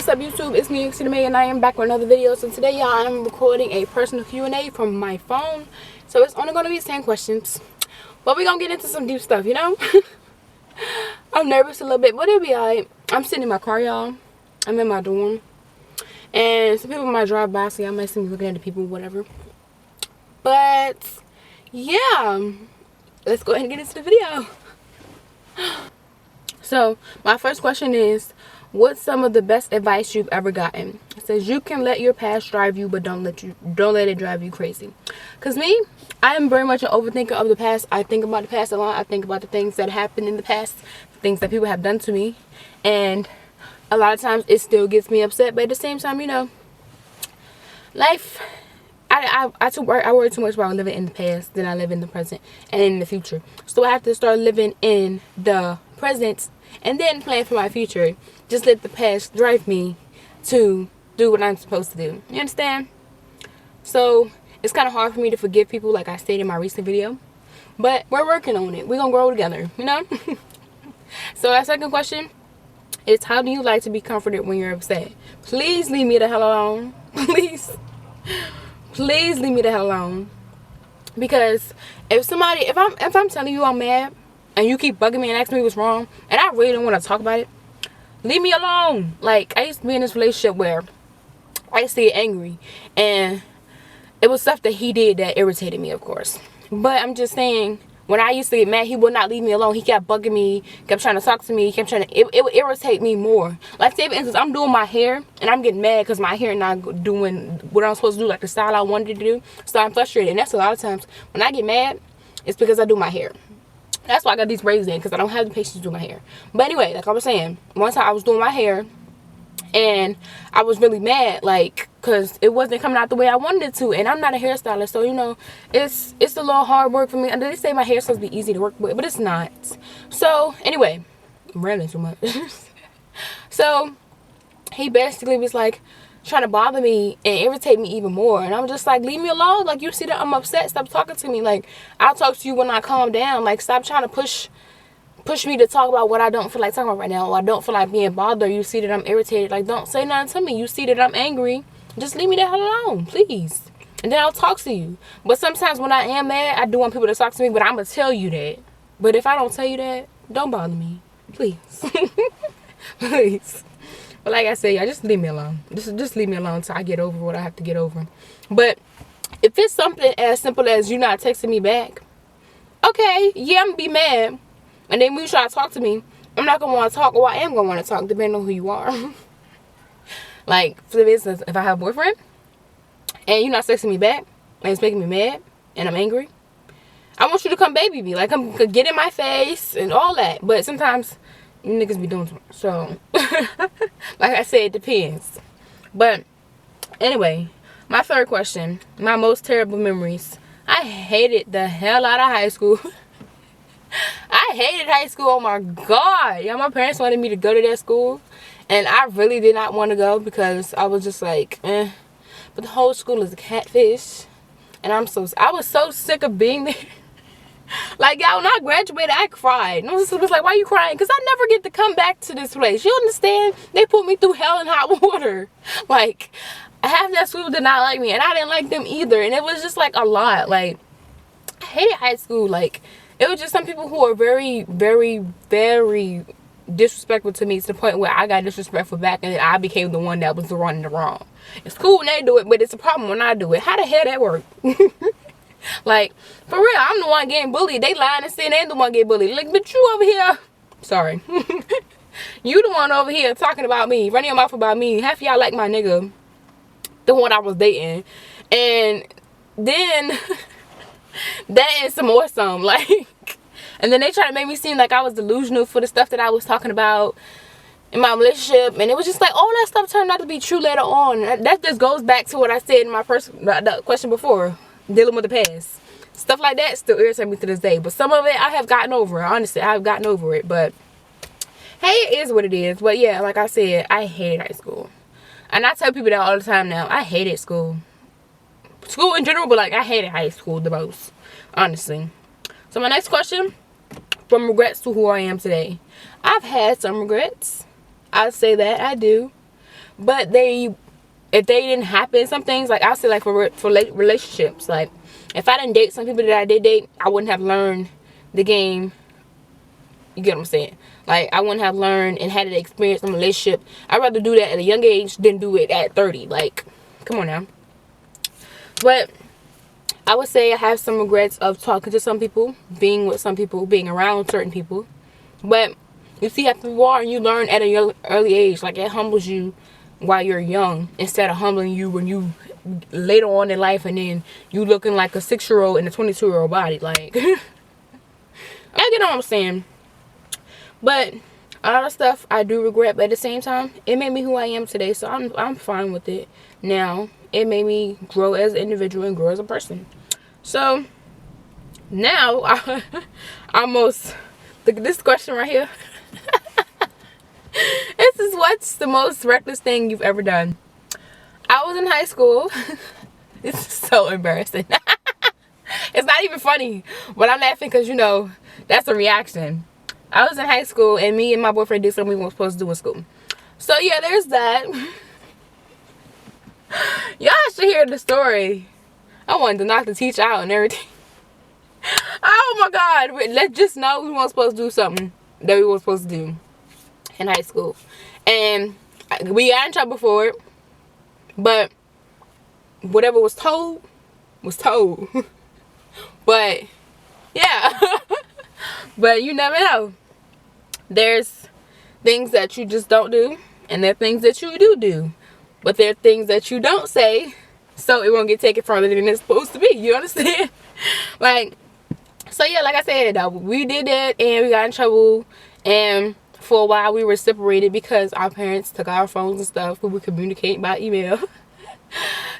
What's up, YouTube? It's me, Cinema, and I am back with another video. So today, y'all, I'm recording a personal Q&A from my phone. So it's only going to be the same questions, but we're going to get into some deep stuff, you know? I'm nervous a little bit, but it'll be alright. I'm sitting in my car, y'all. I'm in my dorm, and some people might drive by, so y'all might see me looking at the people, whatever. But yeah, let's go ahead and get into the video. So my first question is, what's some of the best advice you've ever gotten? It says, you can let your past drive you, but don't let it drive you crazy. Because me, I am very much an overthinker of the past. I think about the past a lot. I think about the things that happened in the past, the things that people have done to me, and a lot of times it still gets me upset. But at the same time, you know, life, I worry too much about living in the past than I live in the present and in the future. So I have to start living in the present and then plan for my future. Just let the past drive me to do what I'm supposed to do. You understand? So it's kind of hard for me to forgive people, like I stated in my recent video, but we're working on it. We're gonna grow together, you know. So our second question is, how do you like to be comforted when you're upset? Please leave me the hell alone. Please leave me the hell alone. Because if I'm telling you I'm mad and you keep bugging me and asking me what's wrong, and I really don't want to talk about it, leave me alone. Like, I used to be in this relationship where I used to get angry, and it was stuff that he did that irritated me, of course. But I'm just saying, when I used to get mad, he would not leave me alone. He kept bugging me, kept trying to talk to me, kept trying to, it would irritate me more. Like, say for instance, I'm doing my hair and I'm getting mad because my hair not doing what I'm supposed to do, like the style I wanted to do. So I'm frustrated, and that's a lot of times when I get mad, it's because I do my hair. That's why I got these braids in, because I don't have the patience to do my hair. But anyway, like I was saying, one time I was doing my hair and I was really mad, like, because it wasn't coming out the way I wanted it to, and I'm not a hairstylist, so you know, it's a little hard work for me. And they say my hair is supposed to be easy to work with, but it's not. So anyway, I'm rambling too much. So he basically was like trying to bother me and irritate me even more, and I'm just like, leave me alone. Like, you see that I'm upset, stop talking to me. Like, I'll talk to you when I calm down. Like, stop trying to push me to talk about what I don't feel like talking about right now, or I don't feel like being bothered. You see that I'm irritated, like, don't say nothing to me. You see that I'm angry, just leave me the hell alone, please, and then I'll talk to you. But sometimes when I am mad, I do want people to talk to me, but I'm gonna tell you that. But if I don't tell you that, don't bother me, please. Please. But like I said, y'all, just leave me alone. Just leave me alone until I get over what I have to get over. But if it's something as simple as you not texting me back, okay, yeah, I'm gonna be mad. And then when you try to talk to me, I'm not gonna want to talk, or I am gonna want to talk, depending on who you are. Like, for instance, if I have a boyfriend and you're not texting me back and it's making me mad and I'm angry, I want you to come baby me, like, come get in my face and all that. But sometimes niggas be doing too much. So like I said, it depends. But anyway, my third question, my most terrible memories. I hated the hell out of high school. I hated high school. Oh my god. Yeah, my parents wanted me to go to that school, and I really did not want to go because I was just like, eh. But the whole school is a catfish, and I was so sick of being there. Like, y'all, when I graduated, I cried. And I was like, why you crying? Because I never get to come back to this place. You understand? They put me through hell and hot water. Like, half that school did not like me, and I didn't like them either. And it was just like a lot. Like, I hated high school. Like, it was just some people who are very, very, very disrespectful to me, to the point where I got disrespectful back, and then I became the one that was the one in the wrong. It's cool when they do it, but it's a problem when I do it. How the hell that work? Like, for real, I'm the one getting bullied. They lying and saying they ain't the one getting bullied. Like, but you over here, sorry. You the one over here talking about me, running your mouth about me. Half of y'all like my nigga, the one I was dating. And then that is some more some, like, and then they try to make me seem like I was delusional for the stuff that I was talking about in my relationship, and it was just like, all that stuff turned out to be true later on. That just goes back to what I said in my first the question before, dealing with the past. Stuff like that still irritates me to this day, but some of it I have gotten over. Honestly, I've gotten over it. But hey, it is what it is. But yeah, like I said, I hated high school, and I tell people that all the time now. I hated school in general, but like, I hated high school the most, honestly. So my next question, from regrets to who I am today. I've had some regrets. I'd say that I do. But if they didn't happen, some things, like I'll say, like for relationships, like if I didn't date some people that I did date, I wouldn't have learned the game. You get what I'm saying? Like, I wouldn't have learned and had an experience in a relationship. I'd rather do that at a young age than do it at 30. Like, come on now. But I would say I have some regrets of talking to some people, being with some people, being around certain people. But you see how people are, and you learn at a early age. Like, it humbles you while you're young instead of humbling you when you later on in life, and then you looking like a 6-year-old in a 22-year-old body. Like, I get what I'm saying. But a lot of stuff I do regret, but at the same time, it made me who I am today, so I'm fine with it now. It made me grow as an individual and grow as a person. So now I almost look at this question right here. This is, what's the most reckless thing you've ever done? I was in high school. This is so embarrassing. It's not even funny, but I'm laughing because, you know, that's a reaction. I was in high school, and me and my boyfriend did something we weren't supposed to do in school. So yeah, there's that. Y'all should hear the story. I wanted to knock the teacher out and everything. Oh my God. Let's just know we weren't supposed to do something that we weren't supposed to do in high school. And we got in trouble for it. But whatever was told, was told. But yeah. But you never know. There's things that you just don't do, and there are things that you do. But there are things that you don't say, so it won't get taken further than it's supposed to be. You understand? Like, so yeah, like I said, we did that, and we got in trouble, and for a while we were separated because our parents took our phones and stuff. We would communicate by email.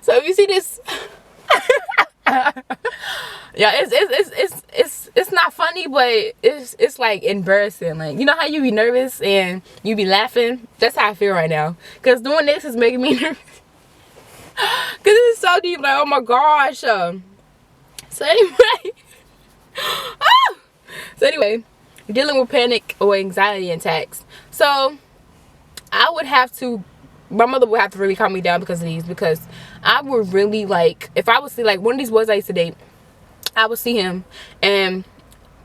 So if you see this, yeah, it's not funny, but it's like embarrassing. Like, you know how you be nervous and you be laughing? That's how I feel right now. Cause doing this is making me nervous. Cause it's so deep. Like, oh my gosh. So anyway, dealing with panic or anxiety attacks. So I would have to. My mother would have to really calm me down because of these. Because I would really, like, if I would see, like, one of these boys I used to date, I would see him, and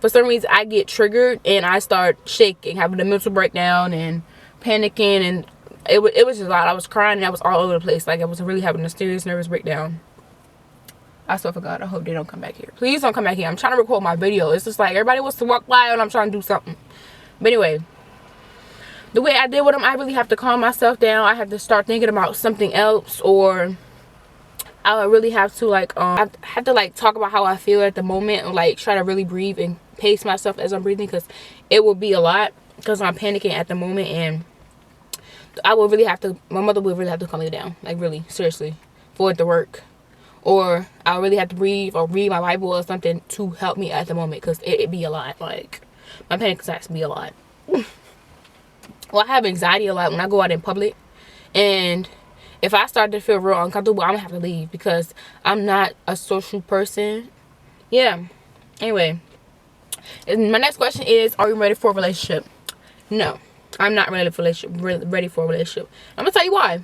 for some reason I get triggered and I start shaking, having a mental breakdown and panicking, and it was just a lot. I was crying and I was all over the place. Like, I was really having a serious nervous breakdown. I swear for God, I hope they don't come back here. Please don't come back here. I'm trying to record my video. It's just like everybody wants to walk by and I'm trying to do something. But anyway, the way I did with them, I really have to calm myself down. I have to start thinking about something else, or I really have to, like, I have to, like, talk about how I feel at the moment, and, like, try to really breathe and pace myself as I'm breathing, because it will be a lot because I'm panicking at the moment, and I will really have to, my mother will really have to calm me down, like, really, seriously, for it to work. Or I'll really have to breathe or read my Bible or something to help me at the moment, because it be a lot. Like, my panic attacks be a lot. Well, I have anxiety a lot when I go out in public, and if I start to feel real uncomfortable, I'm gonna have to leave because I'm not a social person. Yeah. Anyway, and my next question is, are you ready for a relationship? No, I'm not ready for a relationship. I'm gonna tell you why.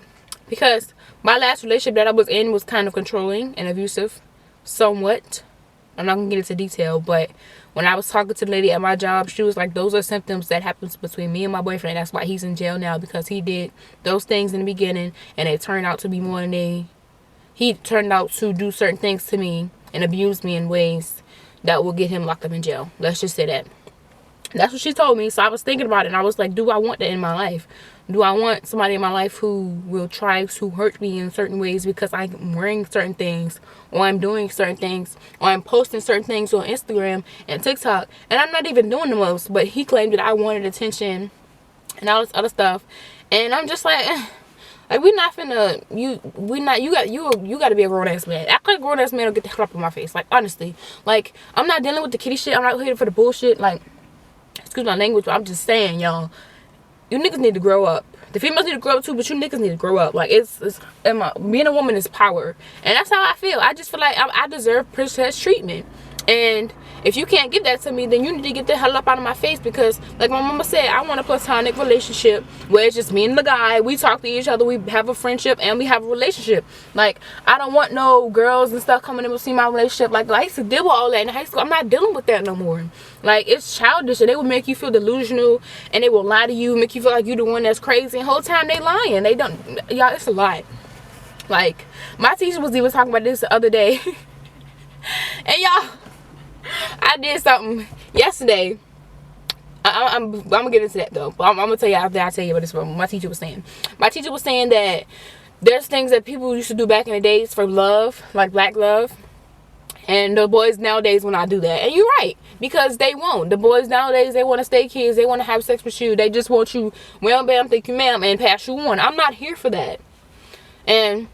Because my last relationship that I was in was kind of controlling and abusive, somewhat. I'm not gonna get into detail, but when I was talking to the lady at my job, she was like, those are symptoms that happens between me and my boyfriend. That's why he's in jail now, because he did those things in the beginning, and it turned out to be more than he turned out to do certain things to me and abuse me in ways that will get him locked up in jail. Let's just say that. That's what she told me. So I was thinking about it, and I was like, do I want that in my life? Do I want somebody in my life who will try to hurt me in certain ways because I'm wearing certain things, or I'm doing certain things, or I'm posting certain things on Instagram and TikTok, and I'm not even doing the most, but he claimed that I wanted attention and all this other stuff, and I'm just like, like, we're not finna, you got to be a grown-ass man. Act like a grown-ass man will get the hell up in my face. Like, honestly, like, I'm not dealing with the kitty shit. I'm not here for the bullshit. Like, excuse my language, but I'm just saying, y'all, you niggas need to grow up. The females need to grow up too, but you niggas need to grow up. Like, being a woman is power, and that's how I feel. I just feel like I deserve princess treatment. And if you can't give that to me, then you need to get the hell up out of my face, because like my mama said, I want a platonic relationship where it's just me and the guy. We talk to each other, we have a friendship, and we have a relationship. Like, I don't want no girls and stuff coming in to see my relationship. Like, I used to deal with all that in high school. I'm not dealing with that no more. Like, it's childish, and they will make you feel delusional, and they will lie to you, make you feel like you're the one that's crazy, and the whole time they lying. They don't, y'all, it's a lie. Like, my teacher was even talking about this the other day. And y'all, I did something yesterday. I'm gonna get into that though. But I'm gonna tell you after I tell you what my teacher was saying. My teacher was saying that there's things that people used to do back in the days for love, like black love, and the boys nowadays will not do that. And you're right, because they won't. The boys nowadays, they want to stay kids. They want to have sex with you. They just want you, well, bam, thank you, ma'am, and pass you on. I'm not here for that, and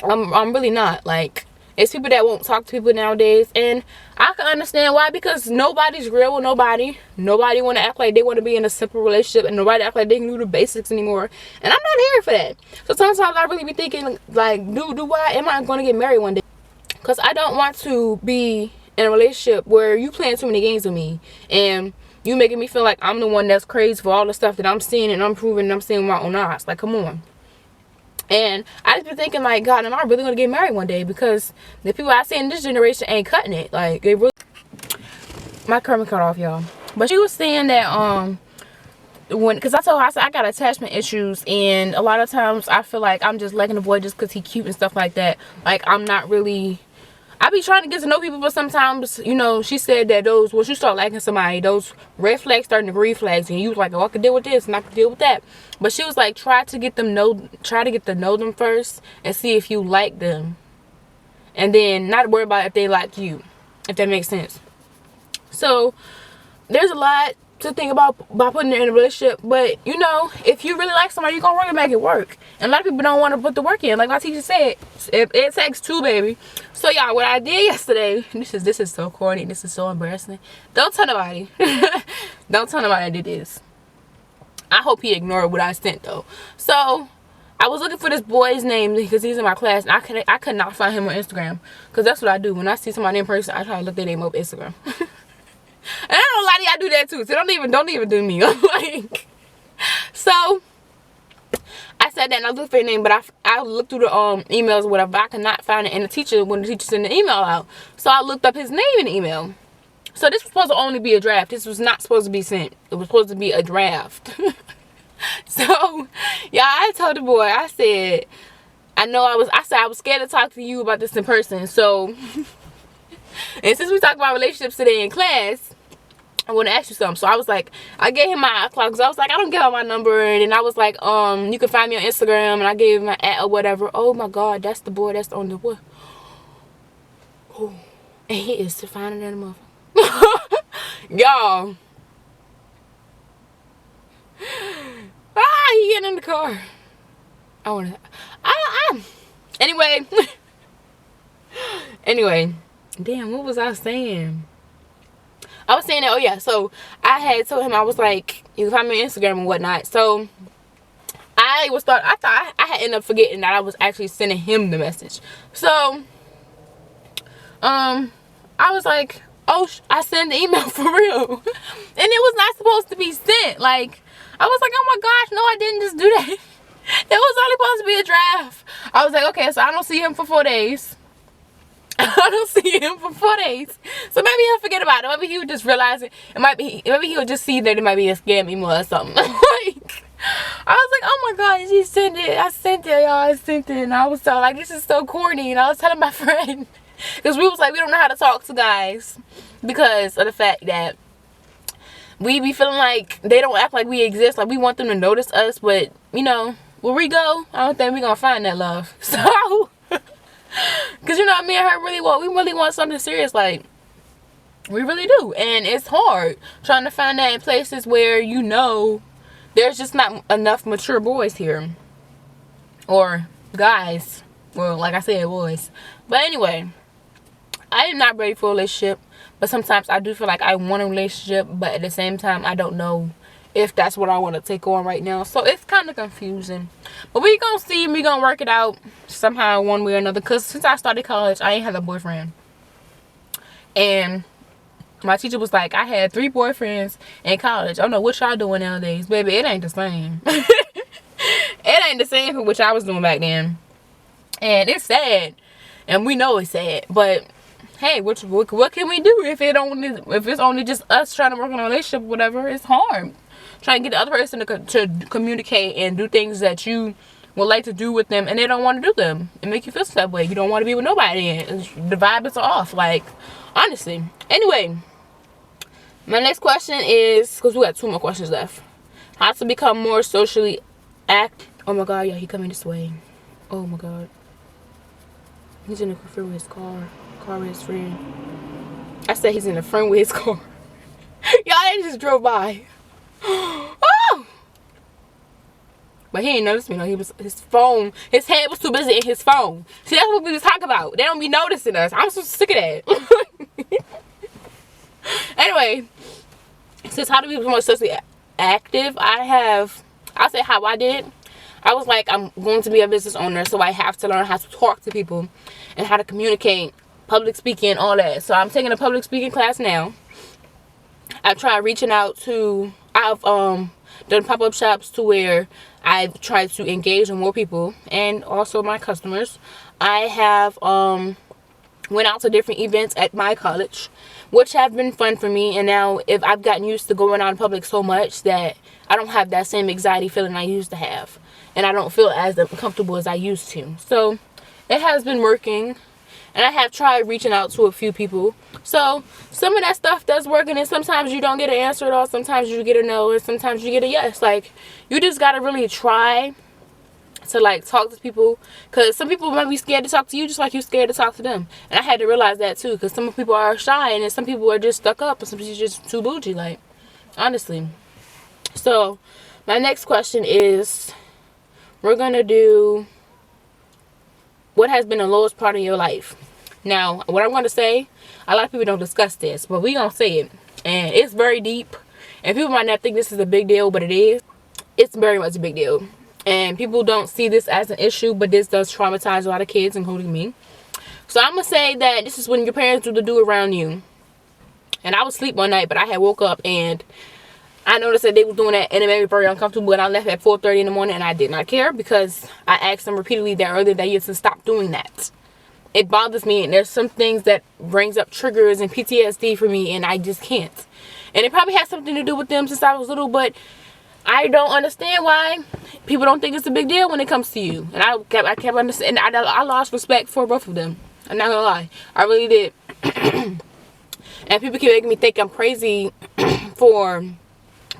I'm really not. Like, it's people that won't talk to people nowadays, and I can understand why, because nobody's real with nobody. Nobody want to act like they want to be in a simple relationship, and nobody act like they can do the basics anymore. And I'm not here for that. So sometimes I really be thinking, like, am I going to get married one day? Because I don't want to be in a relationship where you playing too many games with me, and you making me feel like I'm the one that's crazy for all the stuff that I'm seeing and I'm proving and I'm seeing with my own eyes. Like, come on. And I just been thinking, like, God, am I really gonna get married one day? Because the people I see in this generation ain't cutting it. Like, they really. My camera cut off, y'all. But she was saying that because I told her, I said I got attachment issues, and a lot of times I feel like I'm just liking the boy just because he cute and stuff like that. Like, I'm not really. I be trying to get to know people, but sometimes, you know, she said that once you start liking somebody, those red flags starting to green flags, and you was like, oh, I could deal with this and I could deal with that. But she was like, try to get to know them first and see if you like them, and then not worry about if they like you, if that makes sense. So there's a lot to think about by putting it in a relationship, but you know, if you really like somebody, you're gonna really make it work. And a lot of people don't want to put the work in. Like my teacher said, it takes two, baby. So y'all, what I did yesterday, this is so corny, this is so embarrassing. Don't tell nobody. Don't tell nobody I did this. I hope he ignored what I sent though. So I was looking for this boy's name because he's in my class, and I could not find him on Instagram, because that's what I do when I see somebody in person. I try to look their name up Instagram. And I know a lot of y'all do that too, so don't even do me. Like, so I said that and I looked for your name, but I looked through the emails or whatever, but I could not find it. And when the teacher sent the email out, so I looked up his name in the email. So this was supposed to only be a draft. This was not supposed to be sent. It was supposed to be a draft. So yeah, I told the boy, I said I was scared to talk to you about this in person. So and since we talk about relationships today in class, I want to ask you something. So I was like, I gave him my iCloud, because I was like, I don't give out my number. And then I was like, you can find me on Instagram. And I gave him my @ or whatever. Oh my God, that's the boy. That's the only boy. Oh, and he is finer than a motherfucker. Y'all. He getting in the car. Anyway. Anyway. Damn, what was I saying? I was saying that, oh yeah, so I had told him, I was like, you can find me on Instagram and whatnot. So I thought I had ended up forgetting that I was actually sending him the message. So I was like, oh, I sent the email for real. And it was not supposed to be sent. Like, I was like, oh my gosh, no, I didn't just do that. It was only supposed to be a draft. I was like, okay, so I don't see him for 4 days. I don't see him for 4 days. So maybe he'll forget about it. Maybe he'll just realize it. Maybe he'll just see that it might be a scam email or something. Like, I was like, oh my God, she sent it. I sent it, y'all. I sent it. And I was so like, this is so corny. And I was telling my friend, because we was like, we don't know how to talk to guys, because of the fact that we be feeling like they don't act like we exist. Like, we want them to notice us. But, you know, where we go, I don't think we're going to find that love. So, because, you know, me and her we really want something serious. Like, we really do. And it's hard trying to find that in places where, you know, there's just not enough mature boys here. Or guys. Well, like I said, boys. But anyway, I am not ready for a relationship. But sometimes I do feel like I want a relationship. But at the same time, I don't know if that's what I want to take on right now. So it's kind of confusing. But we gonna see. We gonna work it out somehow, one way or another. Because since I started college, I ain't had a boyfriend. And my teacher was like, I had 3 boyfriends in college. I don't know what y'all doing nowadays. Baby, it ain't the same. It ain't the same for what I was doing back then. And it's sad. And we know it's sad. But hey, what can we do if it's only just us trying to work on a relationship or whatever? It's hard. Trying to get the other person to communicate and do things that you would like to do with them, and they don't want to do them. It make you feel that way. You don't want to be with nobody, and the vibe is off. Like, honestly. Anyway, my next question is, because we got 2 more questions left. How to become more socially active. Oh my God, yeah, he coming this way. Oh my God. He's in the front with his car with his friend. I said he's in the front with his car. Y'all, they just drove by. Oh! But he ain't noticed me. No, his phone. His head was too busy in his phone. See, that's what we was talking about. They don't be noticing us. I'm so sick of that. Anyway, it says how to be more socially active. I'll say how I did. I was like, I'm going to be a business owner, so I have to learn how to talk to people and how to communicate, public speaking, all that. So I'm taking a public speaking class now. I've tried reaching out to, I've done pop-up shops to where I've tried to engage with more people and also my customers. I have went out to different events at my college, which have been fun for me. And now if I've gotten used to going out in public so much that I don't have that same anxiety feeling I used to have. And I don't feel as comfortable as I used to. So it has been working. And I have tried reaching out to a few people. So some of that stuff does work. And then sometimes you don't get an answer at all. Sometimes you get a no. And sometimes you get a yes. Like, you just got to really try to, like, talk to people. Because some people might be scared to talk to you just like you're scared to talk to them. And I had to realize that too. Because some people are shy. And then some people are just stuck up. And some people are just too bougie. Like, honestly. So my next question is, we're going to do what has been the lowest part of your life. Now, what I'm going to say, a lot of people don't discuss this, but we're going to say it. And it's very deep. And people might not think this is a big deal, but it is. It's very much a big deal. And people don't see this as an issue, but this does traumatize a lot of kids, including me. So I'm going to say that this is when your parents do the do around you. And I was asleep one night, but I had woke up and I noticed that they was doing that, and it made me very uncomfortable. And I left at 4:30 in the morning, and I did not care because I asked them repeatedly that earlier that year to stop doing that. It bothers me, and there's some things that brings up triggers and PTSD for me, and I just can't. And it probably has something to do with them since I was little, but I don't understand why people don't think it's a big deal when it comes to you. And I kept understanding. I lost respect for both of them. I'm not gonna lie, I really did. And people keep making me think I'm crazy for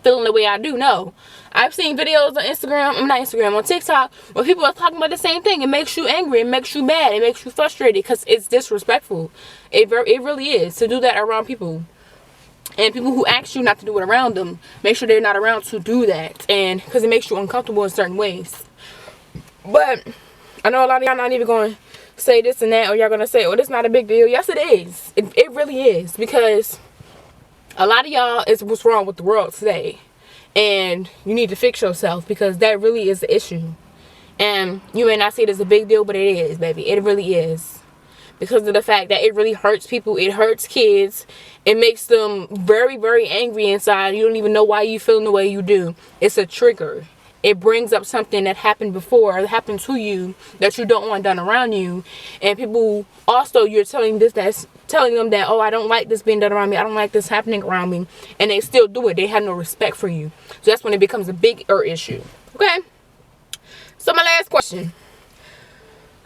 feeling the way I do. No, I've seen videos on on TikTok where people are talking about the same thing. It makes you angry, it makes you mad, it makes you frustrated because it's disrespectful. It really is to do that around people. And people who ask you not to do it around them, make sure they're not around to do that. And because it makes you uncomfortable in certain ways. But I know a lot of y'all not even going to say this and that, or y'all going to say, oh, this is not a big deal. Yes, it is. It really is, because a lot of y'all is what's wrong with the world today. And you need to fix yourself, because that really is the issue. And you may not see it as a big deal, but it is, baby. It really is. Because of the fact that it really hurts people. It hurts kids. It makes them very, very angry inside. You don't even know why you feeling the way you do. It's a trigger. It brings up something that happened before, or happened to you, that you don't want done around you. And people also, you're telling them that, oh, I don't like this being done around me. I don't like this happening around me. And they still do it. They have no respect for you. So that's when it becomes a bigger issue. Okay? So my last question.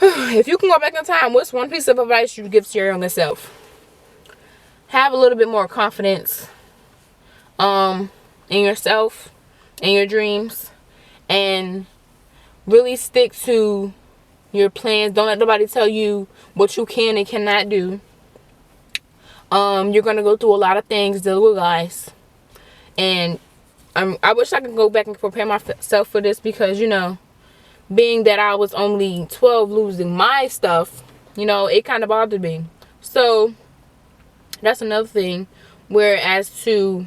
If you can go back in time, what's one piece of advice you would give to your younger self? Have a little bit more confidence in yourself, in your dreams. And really stick to your plans. Don't let nobody tell you what you can and cannot do. You're going to go through a lot of things dealing with guys. And I wish I could go back and prepare myself for this, because, you know, being that I was only 12 losing my stuff, you know, it kind of bothered me. So that's another thing. Whereas to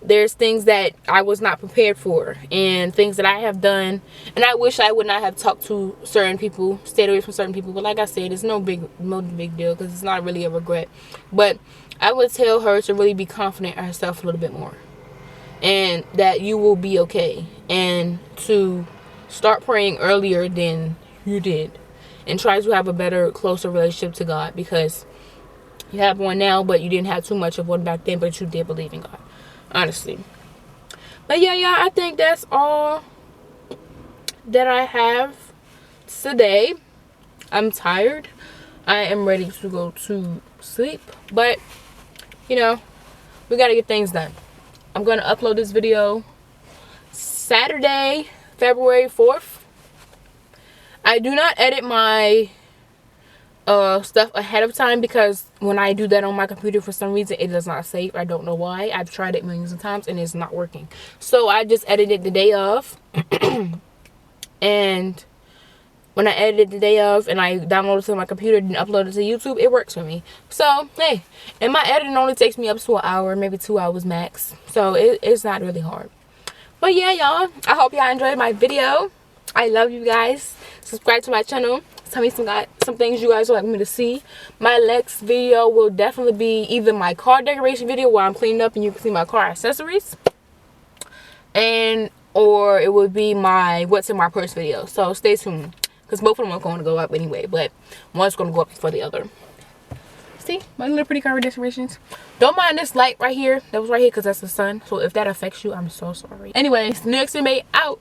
there's things that I was not prepared for, and things that I have done, and I wish I would not have talked to certain people, stayed away from certain people. But like I said, it's no big deal, because it's not really a regret. But I would tell her to really be confident in herself a little bit more, and that you will be okay, and to start praying earlier than you did, and try to have a better, closer relationship to God, because you have one now, but you didn't have too much of one back then, but you did believe in God, honestly. But yeah, y'all, I think that's all that I have today. I'm tired. I am ready to go to sleep, but you know, we gotta get things done. I'm gonna upload this video Saturday, February 4th. I do not edit my stuff ahead of time, because when I do that on my computer, for some reason it does not save. I don't know why. I've tried it millions of times and it's not working. So I just edit it the day of. And when I edit it the day of and I download it to my computer and upload it to YouTube, it works for me. So hey, and my editing only takes me up to an hour, maybe 2 hours max. So it's not really hard. But yeah, y'all, I hope y'all enjoyed my video. I love you guys. Subscribe to my channel. Tell me some things you guys would like me to see. My next video will definitely be either my car decoration video, where I'm cleaning up and you can see my car accessories, and or it would be my what's in my purse video. So stay tuned, because both of them are going to go up anyway, but one's going to go up before the other. See my little pretty car decorations. Don't mind this light right here, that was right here, because that's the sun. So if that affects you, I'm so sorry. Anyways, next inmate out.